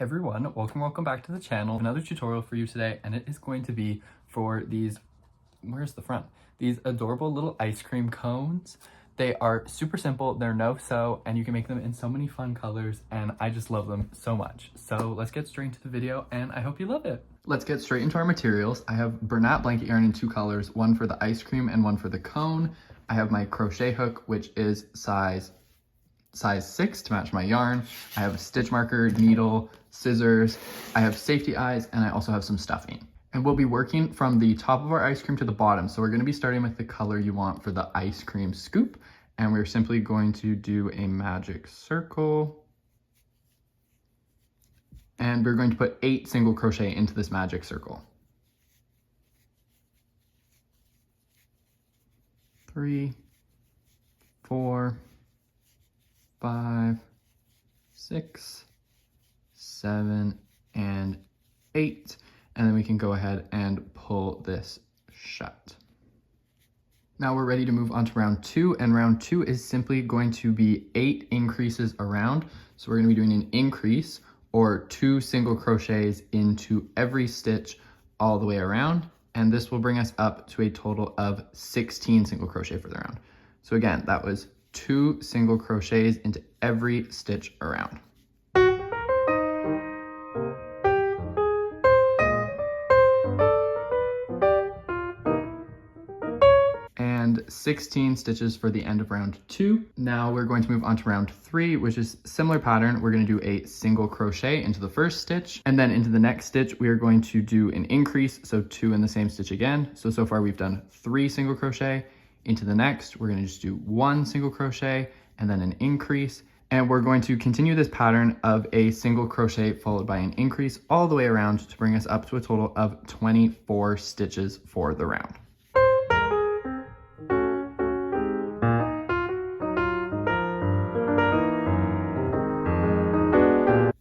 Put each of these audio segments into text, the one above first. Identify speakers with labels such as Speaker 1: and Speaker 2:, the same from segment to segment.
Speaker 1: Everyone, welcome back to the channel. Another tutorial for you today, and it is going to be for these, where's the front? These adorable little ice cream cones. They are super simple, they're no-sew, and you can make them in so many fun colors, and I just love them so much. So let's get straight into the video, and I hope you love it. Let's get straight into our materials. I have Bernat blanket yarn in two colors, one for the ice cream and one for the cone. I have my crochet hook, which is size 6 to match my yarn. I have a stitch marker, needle, scissors. I have safety eyes, and I also have some stuffing. And we'll be working from the top of our ice cream to the bottom. So we're going to be starting with the color you want for the ice cream scoop. And we're simply going to do a magic circle. And we're going to put 8 single crochet into this magic circle. 3, 4, 5, 6, 7, and 8. And then we can go ahead and pull this shut. Now we're ready to move on to round 2, and round 2 is simply going to be 8 increases around. So we're going to be doing an increase or 2 single crochets into every stitch all the way around. And this will bring us up to a total of 16 single crochet for the round. So again, that was 2 single crochets into every stitch around. And 16 stitches for the end of round 2. Now we're going to move on to round 3, which is similar pattern. We're going to do a single crochet into the first stitch, and then into the next stitch we are going to do an increase, so 2 in the same stitch again. So far we've done 3 single crochet. Into the next, we're going to just do 1 single crochet and then an increase. And we're going to continue this pattern of a single crochet followed by an increase all the way around to bring us up to a total of 24 stitches for the round.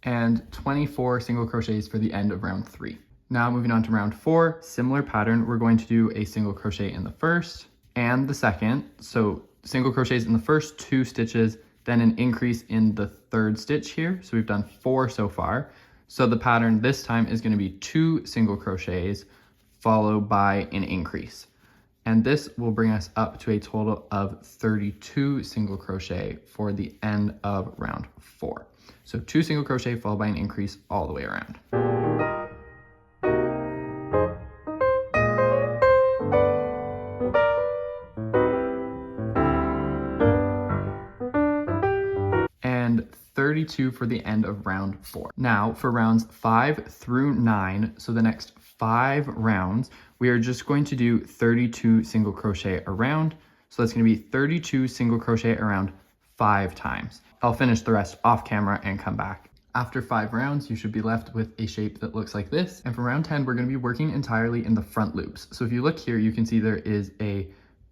Speaker 1: And 24 single crochets for the end of round 3. Now moving on to round 4, similar pattern. We're going to do a single crochet in the first and the second. So single crochets in the first 2 stitches, then an increase in the third stitch here. So we've done 4 so far. So the pattern this time is going to be 2 single crochets followed by an increase. And this will bring us up to a total of 32 single crochet for the end of round 4. So 2 single crochet followed by an increase all the way around. And 32 for the end of round 4. Now for rounds 5 through 9, so the next 5 rounds, we are just going to do 32 single crochet around. So that's going to be 32 single crochet around 5 times. I'll finish the rest off camera and come back. After 5 rounds, you should be left with a shape that looks like this. And for round 10, we're going to be working entirely in the front loops. So if you look here, you can see there is a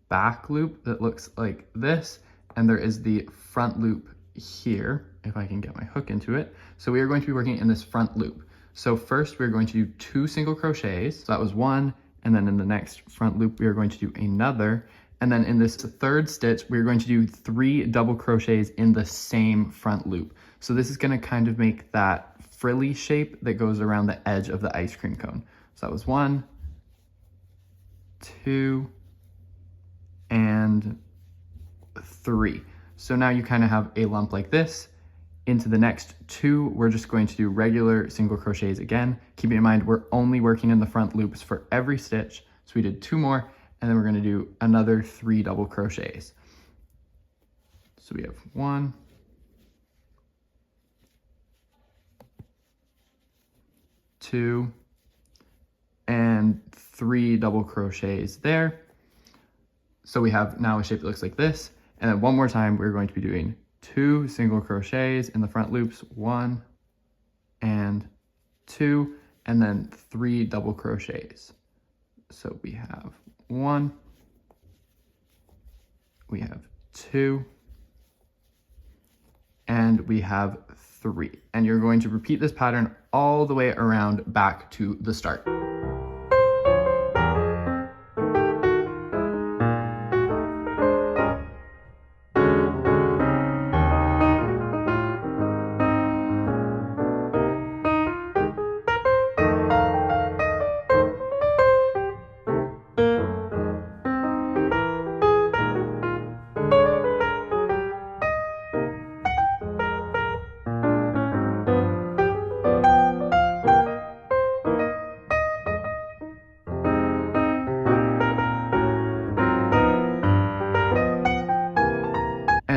Speaker 1: back loop that looks like this, and there is the front loop here, if I can get my hook into it. So we are going to be working in this front loop. So first we're going to do 2 single crochets. So that was 1, and then in the next front loop we are going to do another. And then in this third stitch, we're going to do 3 double crochets in the same front loop. So this is going to kind of make that frilly shape that goes around the edge of the ice cream cone. So that was 1, 2, and 3. So now you kind of have a lump like this. Into the next 2, we're just going to do regular single crochets again. Keeping in mind, we're only working in the front loops for every stitch. So we did 2 more, and then we're going to do another 3 double crochets. So we have 1, 2, and 3 double crochets there. So we have now a shape that looks like this. And then one more time, we're going to be doing 2 single crochets in the front loops, 1 and 2, and then 3 double crochets. So we have 1, we have 2, and we have 3. And you're going to repeat this pattern all the way around back to the start.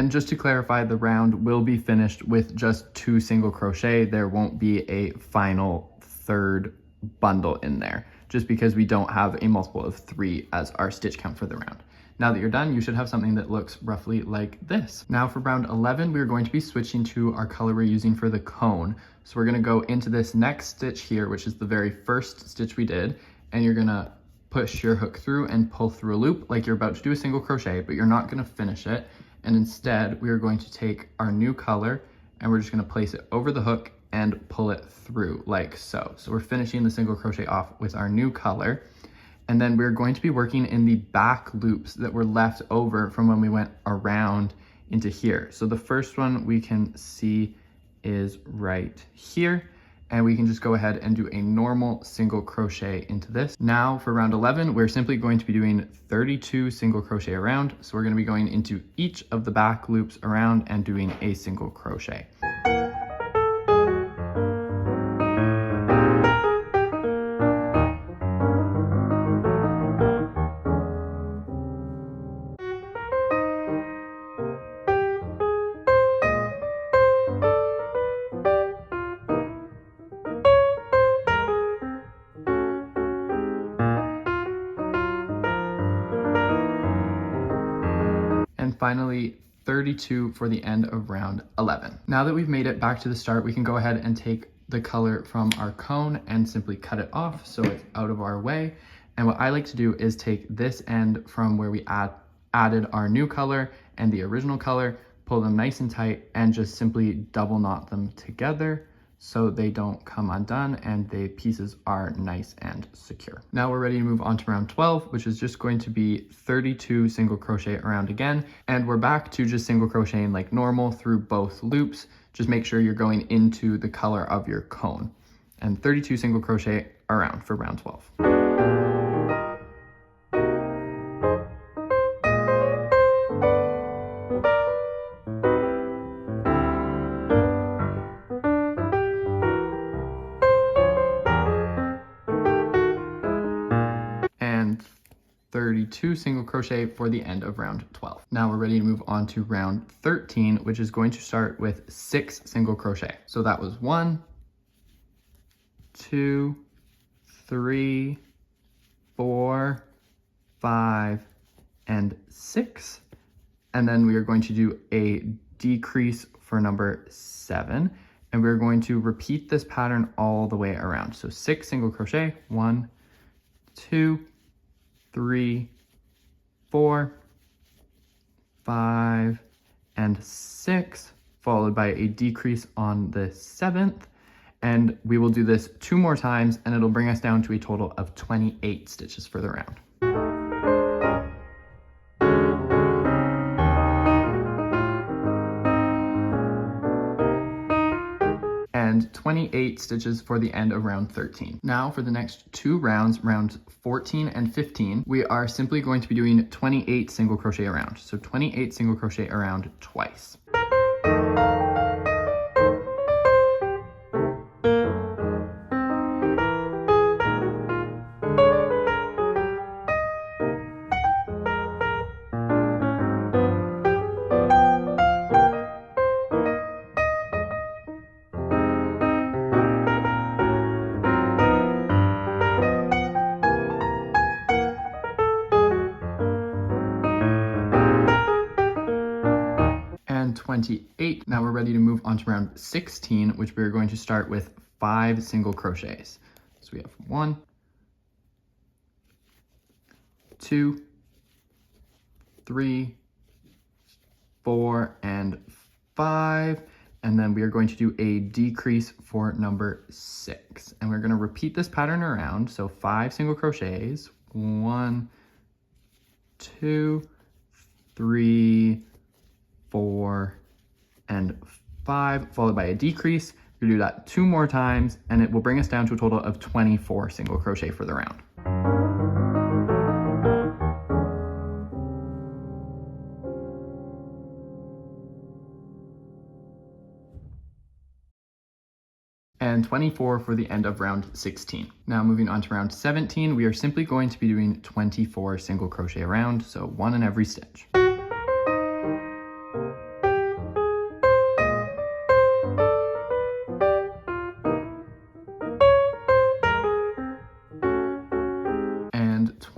Speaker 1: And just to clarify, the round will be finished with just 2 single crochet. There won't be a final third bundle in there, just because we don't have a multiple of 3 as our stitch count for the round. Now that you're done, you should have something that looks roughly like this. Now for round 11, we're going to be switching to our color we're using for the cone. So we're gonna go into this next stitch here, which is the very first stitch we did, and you're gonna push your hook through and pull through a loop like you're about to do a single crochet, but you're not gonna finish it. And instead, we are going to take our new color and we're just gonna place it over the hook and pull it through like so. So we're finishing the single crochet off with our new color. And then we're going to be working in the back loops that were left over from when we went around into here. So the first one we can see is right here. And we can just go ahead and do a normal single crochet into this. Now for round 11, we're simply going to be doing 32 single crochet around. So we're gonna be going into each of the back loops around and doing a single crochet. And finally, 32 for the end of round 11. Now that we've made it back to the start, we can go ahead and take the color from our cone and simply cut it off so it's out of our way. And what I like to do is take this end from where we added our new color and the original color, pull them nice and tight, and just simply double knot them together so they don't come undone and the pieces are nice and secure. Now we're ready to move on to round 12, which is just going to be 32 single crochet around again. And we're back to just single crocheting like normal through both loops. Just make sure you're going into the color of your cone. And 32 single crochet around for round 12. And 32 single crochet for the end of round 12. Now we're ready to move on to round 13, which is going to start with 6 single crochet. So that was 1, 2, 3, 4, 5, and 6. And then we are going to do a decrease for number 7. And we're going to repeat this pattern all the way around. So 6 single crochet, 1, 2, 3, 4, 5, and 6, followed by a decrease on the 7th. And we will do this 2 more times and it'll bring us down to a total of 28 stitches for the round. And 28 stitches for the end of round 13. Now for the next 2 rounds, rounds 14 and 15, we are simply going to be doing 28 single crochet around. So 28 single crochet around twice. And 28. Now we're ready to move on to round 16, which we're going to start with 5 single crochets. So we have 1, 2, 3, 4, and 5. And then we are going to do a decrease for number 6. And we're going to repeat this pattern around. So 5 single crochets, 1, 2, 3, 4, and 5, followed by a decrease. We'll do that 2 more times, and it will bring us down to a total of 24 single crochet for the round. And 24 for the end of round 16. Now moving on to round 17, we are simply going to be doing 24 single crochet around, so 1 in every stitch.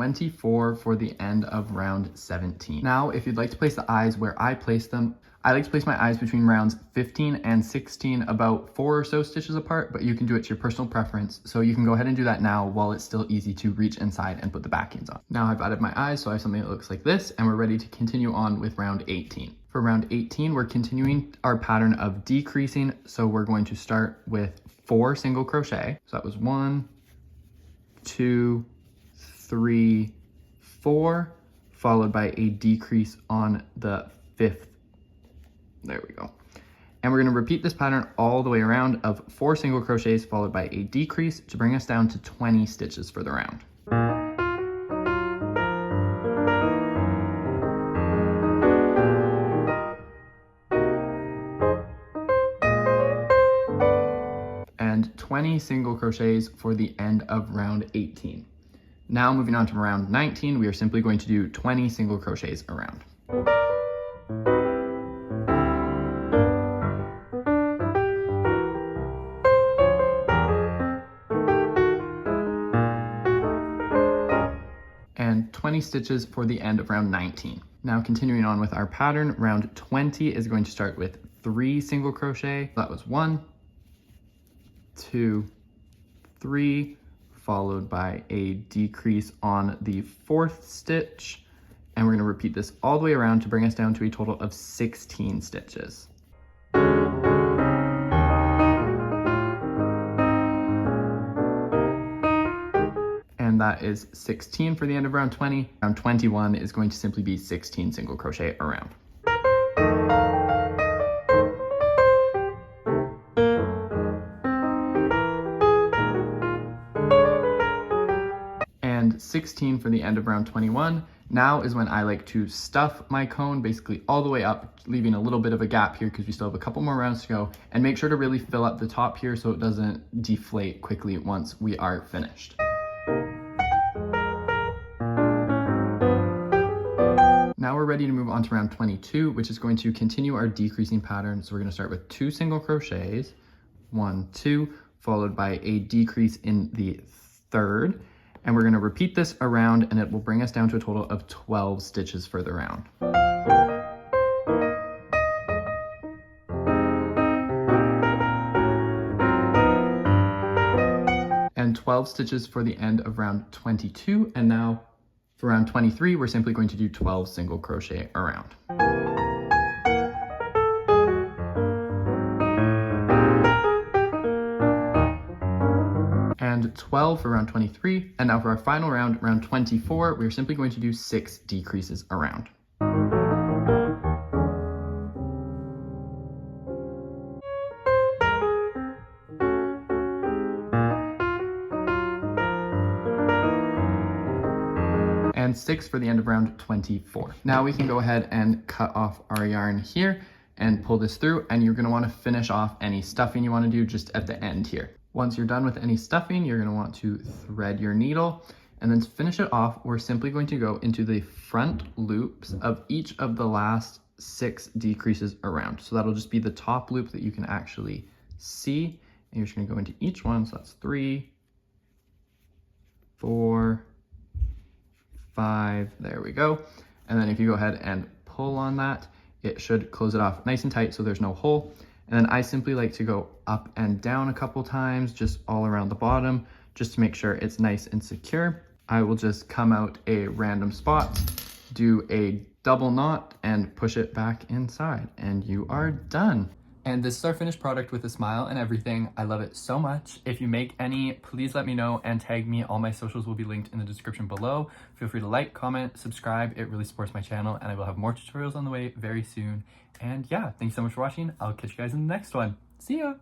Speaker 1: 24 for the end of round 17. Now, if you'd like to place the eyes where I placed them, I like to place my eyes between rounds 15 and 16, about 4 or so stitches apart, but you can do it to your personal preference. So you can go ahead and do that now while it's still easy to reach inside and put the backings on. Now I've added my eyes, so I have something that looks like this, and we're ready to continue on with round 18. For round 18, we're continuing our pattern of decreasing. So we're going to start with 4 single crochet. So that was 1, 2, 3, 4, followed by a decrease on the 5th. There we go. And we're going to repeat this pattern all the way around of 4 single crochets followed by a decrease to bring us down to 20 stitches for the round. And 20 single crochets for the end of round 18. Now moving on to round 19, we are simply going to do 20 single crochets around. And 20 stitches for the end of round 19. Now continuing on with our pattern, round 20 is going to start with 3 single crochet. That was 1, 2, 3, followed by a decrease on the 4th stitch. And we're going to repeat this all the way around to bring us down to a total of 16 stitches. And that is 16 for the end of round 20. Round 21 is going to simply be 16 single crochet around. And 16 for the end of round 21. Now is when I like to stuff my cone basically all the way up, leaving a little bit of a gap here because we still have a couple more rounds to go, and make sure to really fill up the top here so it doesn't deflate quickly once we are finished. Now we're ready to move on to round 22, which is going to continue our decreasing pattern. So we're going to start with 2 single crochets, 1, 2, followed by a decrease in the 3rd. And we're going to repeat this around, and it will bring us down to a total of 12 stitches for the round. And 12 stitches for the end of round 22. And now for round 23, we're simply going to do 12 single crochet around. And 12 for round 23. And now for our final round, round 24, we're simply going to do 6 decreases around. And 6 for the end of round 24. Now we can go ahead and cut off our yarn here and pull this through, and you're going to want to finish off any stuffing you want to do just at the end here. Once you're done with any stuffing, you're going to want to thread your needle, and then to finish it off, we're simply going to go into the front loops of each of the last 6 decreases around. So that'll just be the top loop that you can actually see, and you're just going to go into each one. So that's 3, 4, 5, there we go. And then if you go ahead and pull on that, it should close it off nice and tight so there's no hole. And then I simply like to go up and down a couple times, just all around the bottom, just to make sure it's nice and secure. I will just come out a random spot, do a double knot, and push it back inside, and you are done. And this is our finished product with a smile and everything. I love it so much. If you make any, please let me know and tag me. All my socials will be linked in the description below. Feel free to like, comment, subscribe. It really supports my channel, and I will have more tutorials on the way very soon. And yeah, thanks so much for watching. I'll catch you guys in the next one. See ya!